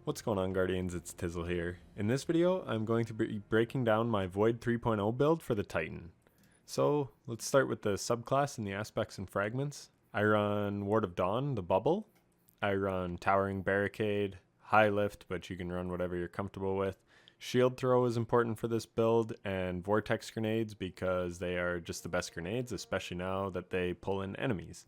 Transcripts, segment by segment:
What's going on, Guardians? It's Tizzle here. In this video, I'm going to be breaking down my Void 3.0 build for the Titan. So, let's start with the subclass and the aspects and fragments. I run Ward of Dawn, the bubble. I run Towering Barricade, High Lift, but you can run whatever you're comfortable with. Shield Throw is important for this build, and Vortex Grenades because they are just the best grenades, especially now that they pull in enemies.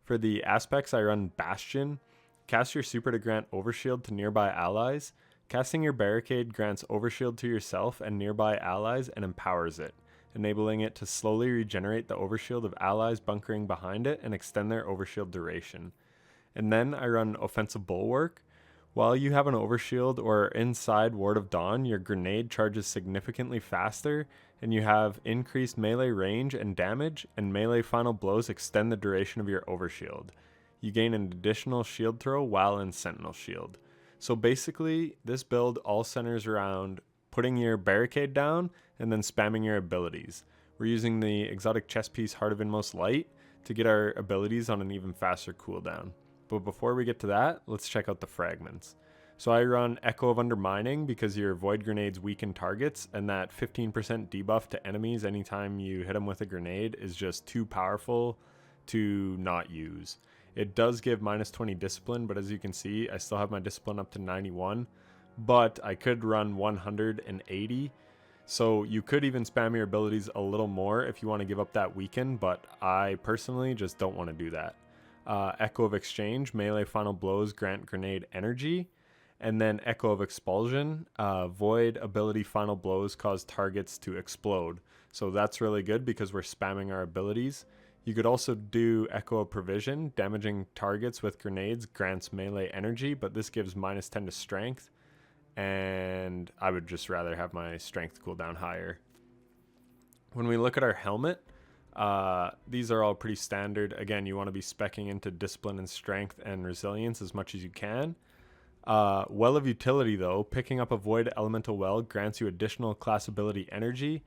For the aspects, I run Bastion. Cast your super to grant overshield to nearby allies. Casting your barricade grants overshield to yourself and nearby allies and empowers it, enabling it to slowly regenerate the overshield of allies bunkering behind it and extend their overshield duration. And then I run Offensive Bulwark. While you have an overshield or inside Ward of Dawn, your grenade charges significantly faster, and you have increased melee range and damage, and melee final blows extend the duration of your overshield. You gain an additional shield throw while in Sentinel Shield. So basically, this build all centers around putting your barricade down and then spamming your abilities. We're using the exotic chess piece Heart of Inmost Light to get our abilities on an even faster cooldown. But before we get to that, let's check out the fragments. So I run Echo of Undermining because your Void Grenades weaken targets, and that 15% debuff to enemies anytime you hit them with a grenade is just too powerful to not use. It does give minus 20 discipline, but as you can see, I still have my discipline up to 91, but I could run 180. So you could even spam your abilities a little more if you want to give up that weaken, but I personally just don't want to do that. Echo of Exchange, melee final blows grant grenade energy. And then Echo of Expulsion, void ability final blows cause targets to explode. So that's really good because we're spamming our abilities. You could also do Echo of Provision, damaging targets with grenades grants melee energy, but this gives minus 10 to strength, and I would just rather have my strength cooldown higher. When we look at our helmet, these are all pretty standard. Again, you want to be speccing into discipline and strength and resilience as much as you can. Well of Utility though, picking up a Void Elemental Well grants you additional class ability energy.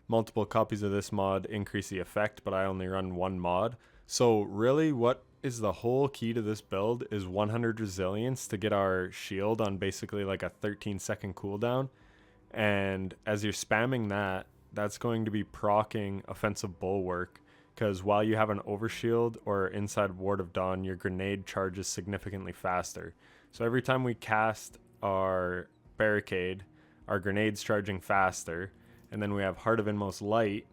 Multiple copies of this mod increase the effect, but I only run one mod. So really what is the whole key to this build is 100 resilience to get our shield on basically like a 13-second cooldown. And as you're spamming that, that's going to be proccing Offensive Bulwark, because while you have an overshield or inside Ward of Dawn, your grenade charges significantly faster. So every time we cast our barricade, our grenade's charging faster. And then we have Heart of Inmost Light,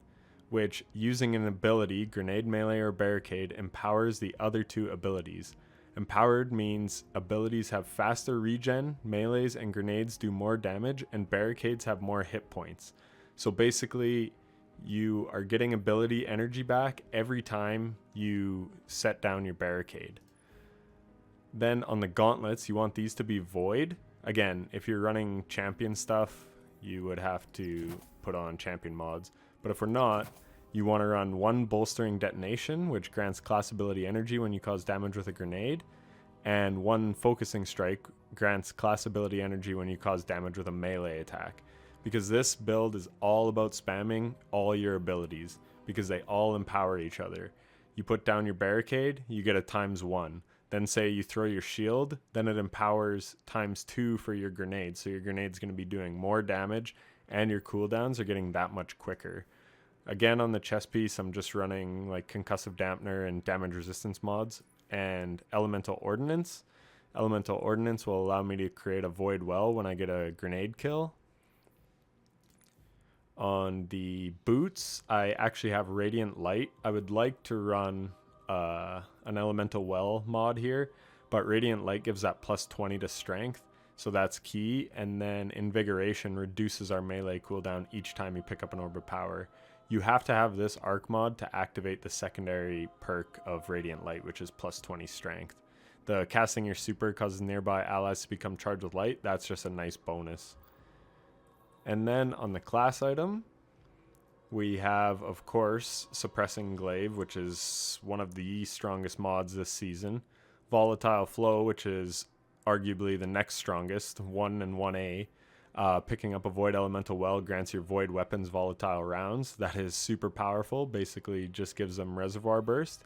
which, using an ability, grenade, melee, or barricade, empowers the other two abilities. Empowered means abilities have faster regen, melees and grenades do more damage, and barricades have more hit points. So basically, you are getting ability energy back every time you set down your barricade. Then on the gauntlets, you want these to be void. Again, if you're running champion stuff, you would have to put on champion mods. But if we're not, you want to run one bolstering detonation, which grants class ability energy when you cause damage with a grenade, and one focusing strike grants class ability energy when you cause damage with a melee attack. Because this build is all about spamming all your abilities, because they all empower each other. You put down your barricade, you get a ×1. Then say you throw your shield, then it empowers ×2 for your grenade. So your grenade's going to be doing more damage, and your cooldowns are getting that much quicker. Again, on the chess piece, I'm just running like Concussive Dampener and Damage Resistance mods and Elemental Ordnance. Elemental Ordnance will allow me to create a Void Well when I get a grenade kill. On the boots, I actually have Radiant Light. I would like to run an Elemental Well mod here, but Radiant Light gives that +20 to strength, so that's key. And then Invigoration reduces our melee cooldown each time you pick up an Orb of Power. You have to have this arc mod to activate the secondary perk of Radiant Light, which is +20 strength. The casting your super causes nearby allies to become charged with light. That's just a nice bonus. And then on the class item, we have, of course, Suppressing Glaive, which is one of the strongest mods this season. Volatile Flow, which is arguably the next strongest, 1 and 1A. Picking up a Void Elemental Well grants your Void weapons volatile rounds. That is super powerful. Basically just gives them Reservoir Burst.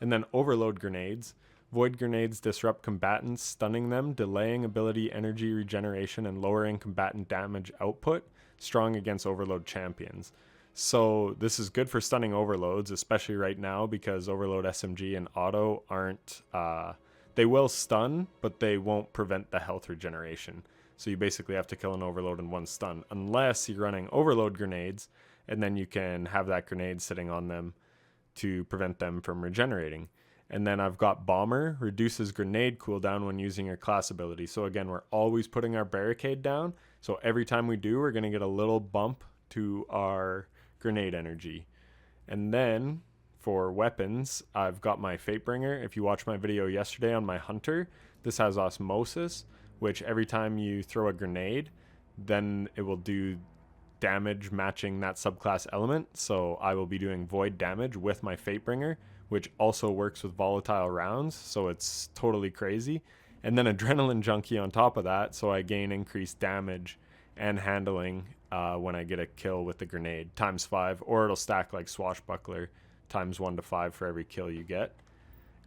And then Overload Grenades. Void grenades disrupt combatants, stunning them, delaying ability energy regeneration, and lowering combatant damage output. Strong against overload champions. So this is good for stunning overloads, especially right now because overload SMG and auto aren't... they will stun, but they won't prevent the health regeneration. So you basically have to kill an overload in one stun, unless you're running overload grenades, and then you can have that grenade sitting on them to prevent them from regenerating. And then I've got Bomber, reduces grenade cooldown when using your class ability. So again, we're always putting our barricade down. So every time we do, we're going to get a little bump to our grenade energy. And then for weapons, I've got my Fatebringer. If you watched my video yesterday on my Hunter, this has Osmosis, which every time you throw a grenade, then it will do damage matching that subclass element. So I will be doing void damage with my Fatebringer, which also works with volatile rounds, so it's totally crazy. And then Adrenaline Junkie on top of that, so I gain increased damage and handling when I get a kill with the grenade, ×5, or it'll stack like Swashbuckler, ×1 to 5 for every kill you get.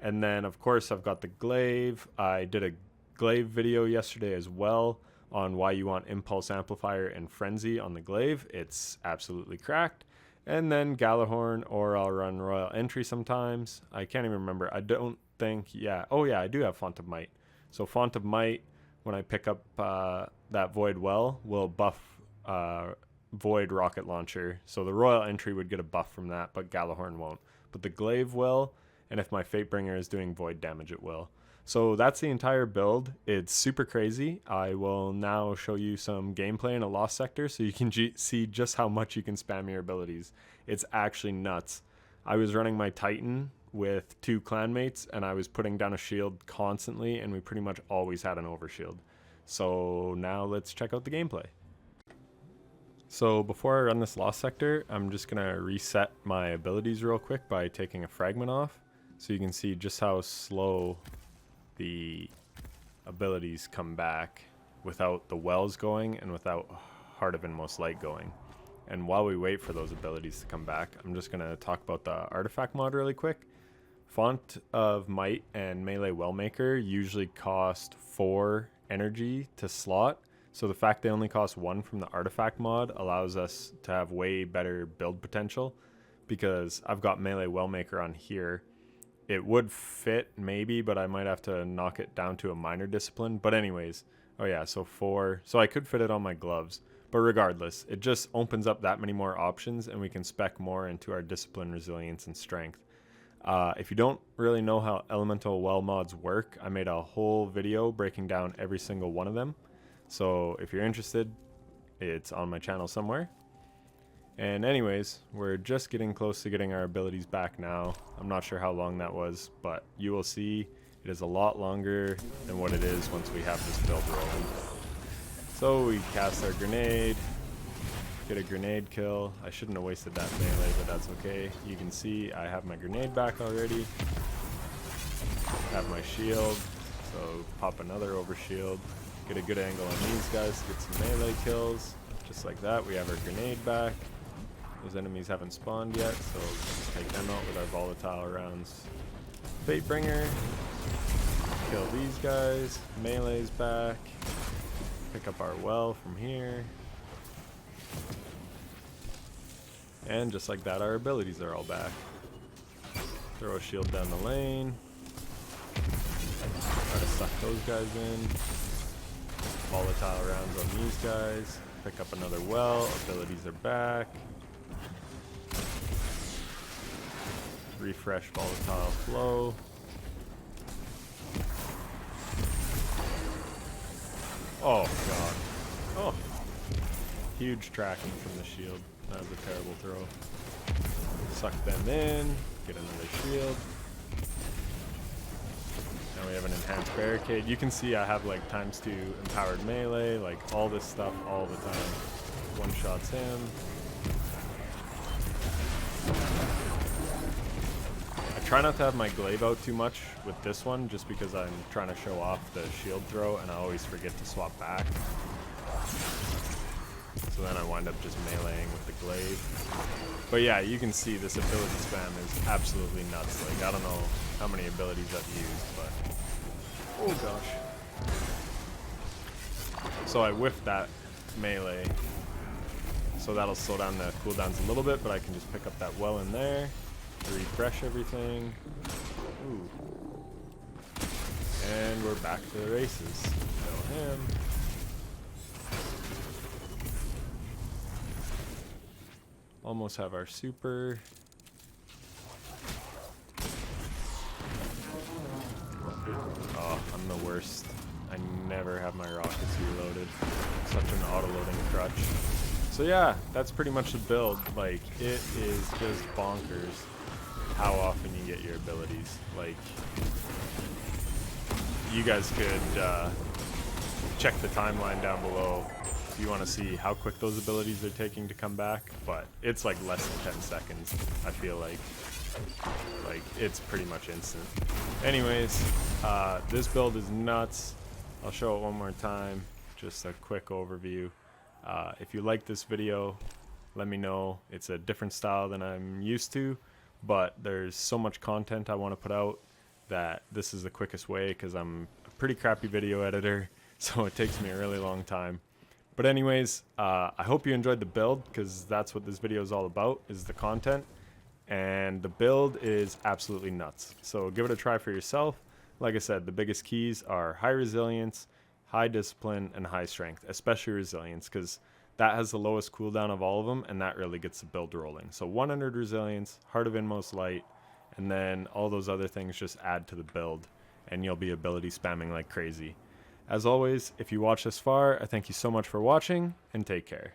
And then, of course, I've got the Glaive. I did a Glaive video yesterday as well on why you want Impulse Amplifier and Frenzy on the Glaive. It's absolutely cracked. And then Galahorn, or I'll run Royal Entry sometimes. I can't even remember. I don't think, yeah. Oh yeah, I do have Font of Might. So Font of Might, when I pick up that Void Well, will buff Void Rocket Launcher. So the Royal Entry would get a buff from that, but Galahorn won't. But the Glaive will, and if my Fatebringer is doing Void damage, it will. So that's the entire build. It's super crazy. I will now show you some gameplay in a Lost Sector so you can see just how much you can spam your abilities. It's actually nuts. I was running my Titan with 2 clanmates and I was putting down a shield constantly, and we pretty much always had an overshield. So now let's check out the gameplay. So before I run this Lost Sector, I'm just going to reset my abilities real quick by taking a fragment off so you can see just how slow the abilities come back without the wells going and without Heart of Inmost Light going. And while we wait for those abilities to come back, I'm just going to talk about the artifact mod really quick. Font of Might and Melee Wellmaker usually cost 4 energy to slot, so the fact they only cost 1 from the artifact mod allows us to have way better build potential, because I've got Melee Wellmaker on here. It would fit maybe, but I might have to knock it down to a minor discipline. But anyways, oh yeah, so 4. So I could fit it on my gloves. But regardless, it just opens up that many more options, and we can spec more into our discipline, resilience, and strength. If you don't really know how elemental well mods work, I made a whole video breaking down every single one of them. So if you're interested, it's on my channel somewhere. And anyways, we're just getting close to getting our abilities back now. I'm not sure how long that was, but you will see it is a lot longer than what it is once we have this build rolling. So we cast our grenade, get a grenade kill. I shouldn't have wasted that melee, but that's okay. You can see I have my grenade back already. Have my shield, so pop another overshield. Get a good angle on these guys to get some melee kills. Just like that, we have our grenade back. Those enemies haven't spawned yet, so let's take them out with our volatile rounds. Fatebringer. Kill these guys. Melee's back. Pick up our well from here. And just like that, our abilities are all back. Throw a shield down the lane. Try to suck those guys in. Volatile rounds on these guys. Pick up another well. Abilities are back. Refresh volatile flow. Oh god. Oh. Huge tracking from the shield. That was a terrible throw. Suck them in. Get another shield. Now we have an enhanced barricade. You can see I have like ×2 empowered melee, like all this stuff all the time. One shots him. I try not to have my glaive out too much with this one, just because I'm trying to show off the shield throw and I always forget to swap back. So then I wind up just meleeing with the glaive. But yeah, you can see this ability spam is absolutely nuts. Like, I don't know how many abilities I've used, but... Oh gosh. So I whiffed that melee. So that'll slow down the cooldowns a little bit, but I can just pick up that well in there to refresh everything. Ooh. And we're back to the races. Kill him. Almost have our super. Oh, I'm the worst. I never have my rockets reloaded. Such an auto-loading crutch. So yeah, that's pretty much the build. Like, it is just bonkers how often you get your abilities. Like, you guys could check the timeline down below if you want to see how quick those abilities are taking to come back, but it's like less than 10 seconds, I feel like. Like, it's pretty much instant. Anyways, this build is nuts. I'll show it one more time, just a quick overview. If you like this video, let me know. It's a different style than I'm used to, but there's so much content I want to put out that this is the quickest way, because I'm a pretty crappy video editor, so it takes me a really long time. But anyways, I hope you enjoyed the build, because that's what this video is all about, is the content. And the build is absolutely nuts. So give it a try for yourself. Like I said, the biggest keys are high resilience, high discipline, and high strength, especially resilience, because that has the lowest cooldown of all of them, and that really gets the build rolling. So 100 resilience, Heart of INMOST light, and then all those other things just add to the build, and you'll be ability spamming like crazy. As always, if you watched this far, I thank you so much for watching, and take care.